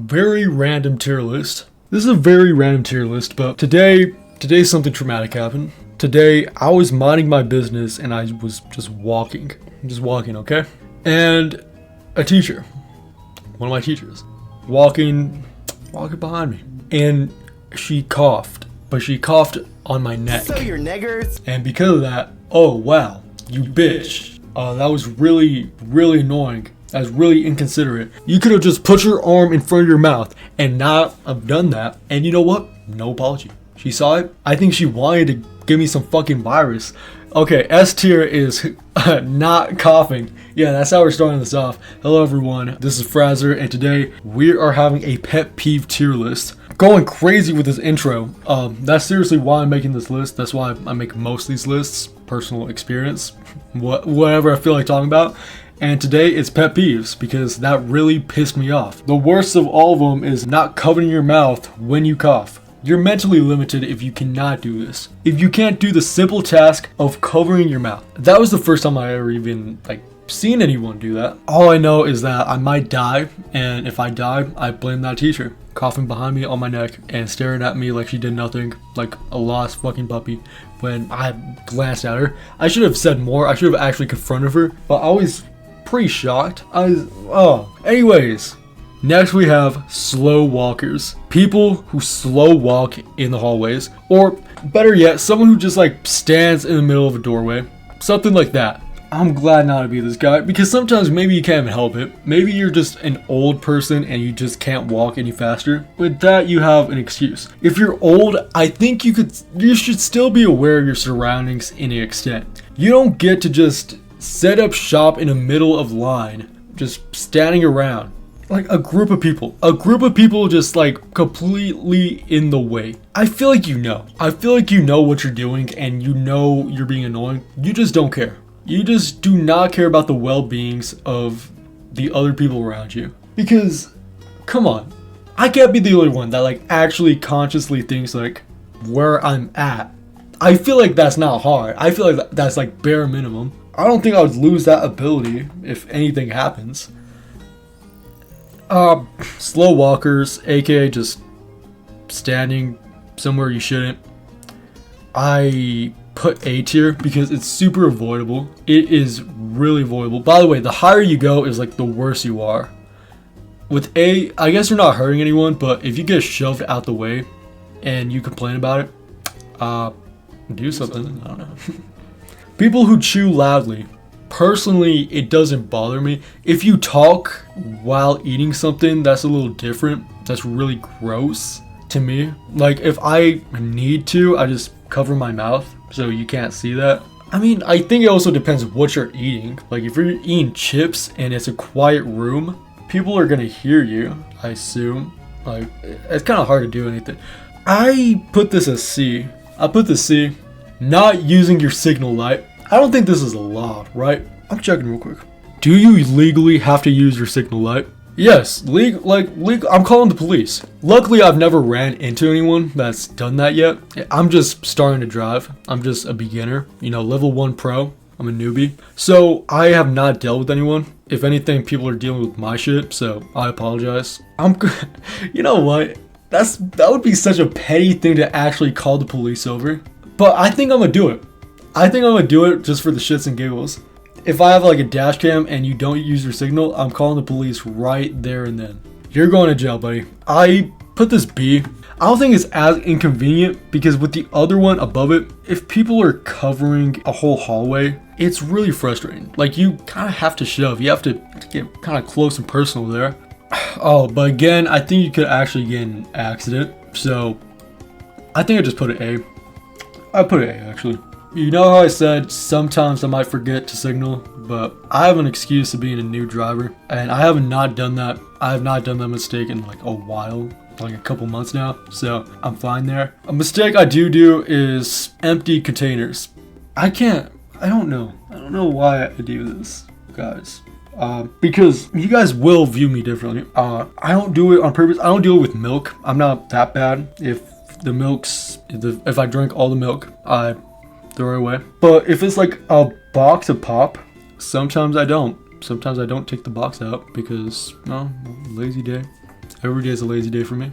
Very random tier list. This is a very random tier list, but today something traumatic happened. Today I was minding my business and I was just walking, okay? And a teacher, one of my teachers, walking behind me, and she coughed, but she coughed on my neck. So you're niggers? And because of that, oh wow, you bitch. That was really annoying. That was really inconsiderate. You could have just put your arm in front of your mouth and not have done that. And you know what? No apology. She saw it. I think she wanted to give me some fucking virus. Okay, S tier is not coughing. Yeah, that's how we're starting this off. Hello everyone, this is Frazer, and today we are having a pet peeve tier list. Going crazy with this intro. That's seriously why I'm making this list. That's why I make most of these lists. Personal experience. Whatever I feel like talking about. And today it's pet peeves because that really pissed me off. The worst of all of them is not covering your mouth when you cough. You're mentally limited if you cannot do this. If you can't do the simple task of covering your mouth. That was the first time I ever even seen anyone do that. All I know is that I might die, and if I die, I blame that teacher. Coughing behind me on my neck and staring at me like she did nothing, like a lost fucking puppy. When I glanced at her, I should have said more. I should have actually confronted her, but I was pretty shocked. Anyways, next we have slow walkers. People who slow walk in the hallways, or better yet, someone who just stands in the middle of a doorway. Something like that. I'm glad not to be this guy, because sometimes maybe you can't even help it. Maybe you're just an old person and you just can't walk any faster. With that, you have an excuse. If you're old, I think you should still be aware of your surroundings in an extent. You don't get to just set up shop in the middle of line, just standing around. Like a group of people just completely in the way. I feel like you know what you're doing and you know you're being annoying. You just don't care. You just do not care about the well-beings of the other people around you. Because, come on, I can't be the only one that actually consciously thinks where I'm at. I feel like that's not hard. I feel like that's bare minimum. I don't think I would lose that ability if anything happens. Slow walkers, aka just standing somewhere you shouldn't. I put A tier because it's super avoidable. It is really avoidable. By the way, the higher you go is the worse you are. With A, I guess you're not hurting anyone, but if you get shoved out the way and you complain about it, do something. I don't know. People who chew loudly. Personally, it doesn't bother me. If you talk while eating something, that's a little different. That's really gross to me. If I need to, I just cover my mouth so you can't see that. I mean, I think it also depends what you're eating. If you're eating chips and it's a quiet room, people are gonna hear you, I assume. It's kind of hard to do anything. I put this as C. I put the C. Not using your signal light. I don't think this is a law, right? I'm checking real quick. Do you legally have to use your signal light? Yes, legal. I'm calling the police. Luckily, I've never ran into anyone that's done that yet. I'm just starting to drive. I'm just a beginner, level 1 pro. I'm a newbie. So I have not dealt with anyone. If anything, people are dealing with my shit, so I apologize. You know what? That would be such a petty thing to actually call the police over. But I think I'm gonna do it. I think I'm gonna do it just for the shits and giggles. If I have a dash cam and you don't use your signal, I'm calling the police right there and then. You're going to jail, buddy. I put this B. I don't think it's as inconvenient because with the other one above it, if people are covering a whole hallway, it's really frustrating. You kind of have to shove. You have to get kind of close and personal there. Oh, but again, I think you could actually get in an accident. So I think I just put an A. I put an A actually. You know how I said sometimes I might forget to signal, but I have an excuse of being a new driver, and I have not done that. I have not done that mistake in a while, a couple months now, so I'm fine there. A mistake I do is empty containers. I don't know why I do this, guys. Because you guys will view me differently. I don't do it on purpose. I don't do it with milk. I'm not that bad. If I drink all the milk, I throw it away. But if it's a box of pop, sometimes I don't. Sometimes I don't take the box out because, lazy day. Every day is a lazy day for me.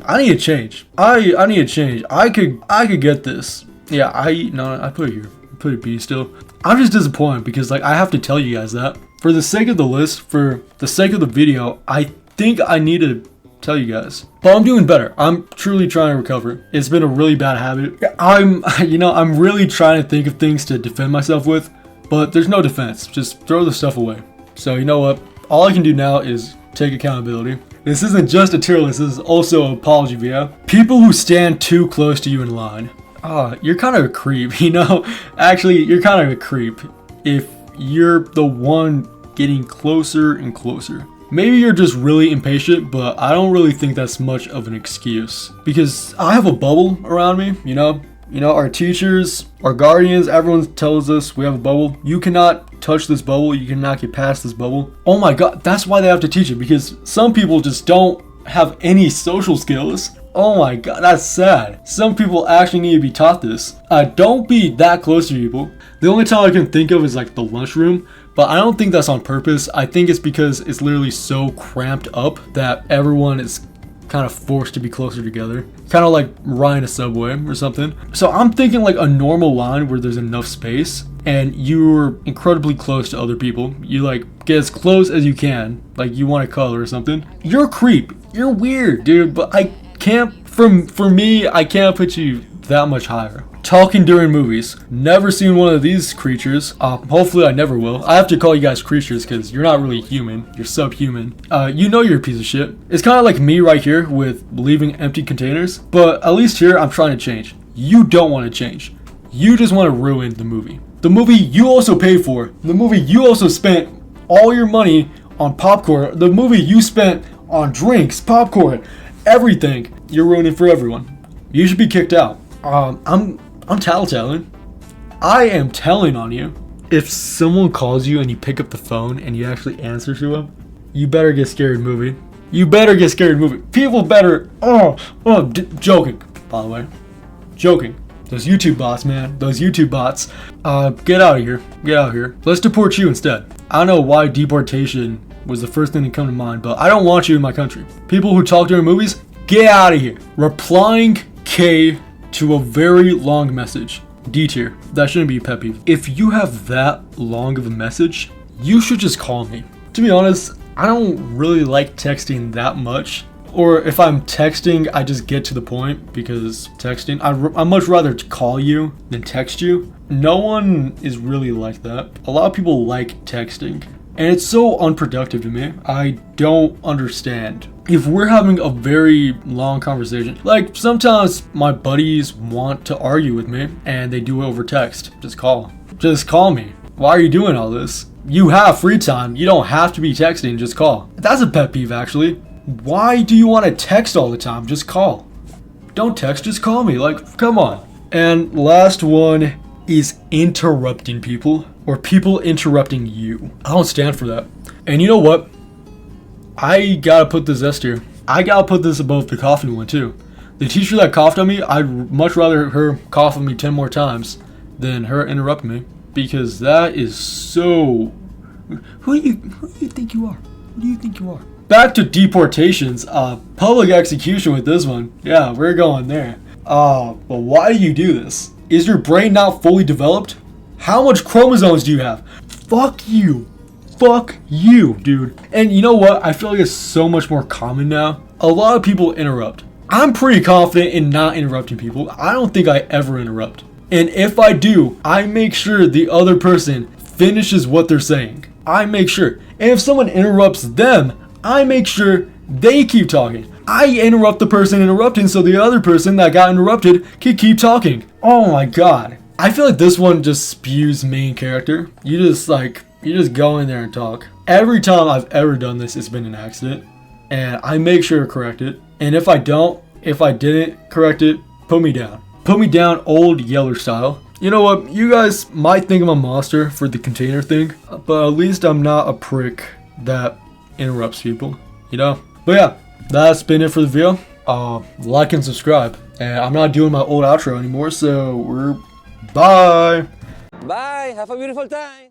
I need to change. I need to change. I could get this. Yeah, I put it here. Put it B still. I'm just disappointed because like I have to tell you guys that for the sake of the list, for the sake of the video, I think I need to tell you guys. But I'm doing better. I'm truly trying to recover. It's been a really bad habit. I'm really trying to think of things to defend myself with, but there's no defense. Just throw the stuff away. So you know what? All I can do now is take accountability. This isn't just a tier list, this is also an apology video. People who stand too close to you in line. You're kind of a creep, you know? Actually, you're kind of a creep if you're the one getting closer and closer. Maybe you're just really impatient, but I don't really think that's much of an excuse. Because I have a bubble around me, you know? Our teachers, our guardians, everyone tells us we have a bubble. You cannot touch this bubble. You cannot get past this bubble. Oh my God, that's why they have to teach it, because some people just don't have any social skills. Oh my God, that's sad. Some people actually need to be taught this. Don't be that close to people. The only time I can think of is like the lunchroom, but I don't think that's on purpose. I think it's because it's literally so cramped up that everyone is kind of forced to be closer together, kind of like riding a subway or something. So I'm thinking like a normal line where there's enough space and you're incredibly close to other people. You like get as close as you can, like you want to color or something. You're a creep. You're weird, dude, but I can't, for me, I can't put you that much higher. Talking during movies. Never seen one of these creatures. Hopefully I never will. I have to call you guys creatures because you're not really human. You're subhuman. You know you're a piece of shit. It's kind of like me right here with leaving empty containers. But at least here I'm trying to change. You don't want to change. You just want to ruin the movie. The movie you also paid for. The movie you also spent all your money on popcorn. The movie you spent on drinks, popcorn, everything. You're ruining for everyone. You should be kicked out. I'm tattletelling. I am telling on you. If someone calls you and you pick up the phone and you actually answer to them, you better get scared and moving. You better get scared and moving. People better. Joking. By the way, joking. Those YouTube bots, man. Those YouTube bots. Get out of here. Get out of here. Let's deport you instead. I don't know why deportation was the first thing to come to mind, but I don't want you in my country. People who talk during movies, get out of here. Replying K to a very long message. D tier. That shouldn't be a pet peeve. If you have that long of a message, you should just call me. To be honest, I don't really like texting that much. Or if I'm texting, I just get to the point because texting, I'd much rather call you than text you. No one is really like that. A lot of people like texting. And it's so unproductive to me. I don't understand. If we're having a very long conversation, like sometimes my buddies want to argue with me and they do it over text. Just call. Just call me. Why are you doing all this? You have free time. You don't have to be texting. Just call. That's a pet peeve actually. Why do you want to text all the time? Just call. Don't text, just call me. Like, come on. And last one is interrupting people. Or people interrupting you. I don't stand for that. And you know what? I gotta put this S tier. I gotta put this above the coughing one too. The teacher that coughed on me, I'd much rather her cough on me 10 more times than her interrupt me. Because that is so... Who do you think you are? Who do you think you are? Back to deportations. Public execution with this one. Yeah, we're going there. But why do you do this? Is your brain not fully developed? How much chromosomes do you have? Fuck you. Fuck you, dude. And you know what? I feel like it's so much more common now. A lot of people interrupt. I'm pretty confident in not interrupting people. I don't think I ever interrupt. And if I do, I make sure the other person finishes what they're saying. I make sure. And if someone interrupts them, I make sure they keep talking. I interrupt the person interrupting so the other person that got interrupted can keep talking. Oh my God. I feel like this one just spews main character. You just go in there and talk. Every time I've ever done this, it's been an accident. And I make sure to correct it. And if I didn't correct it, put me down. Put me down old Yeller style. You know what? You guys might think I'm a monster for the container thing. But at least I'm not a prick that interrupts people. You know? But yeah, that's been it for the video. Like and subscribe. And I'm not doing my old outro anymore, so bye. Bye. Have a beautiful time.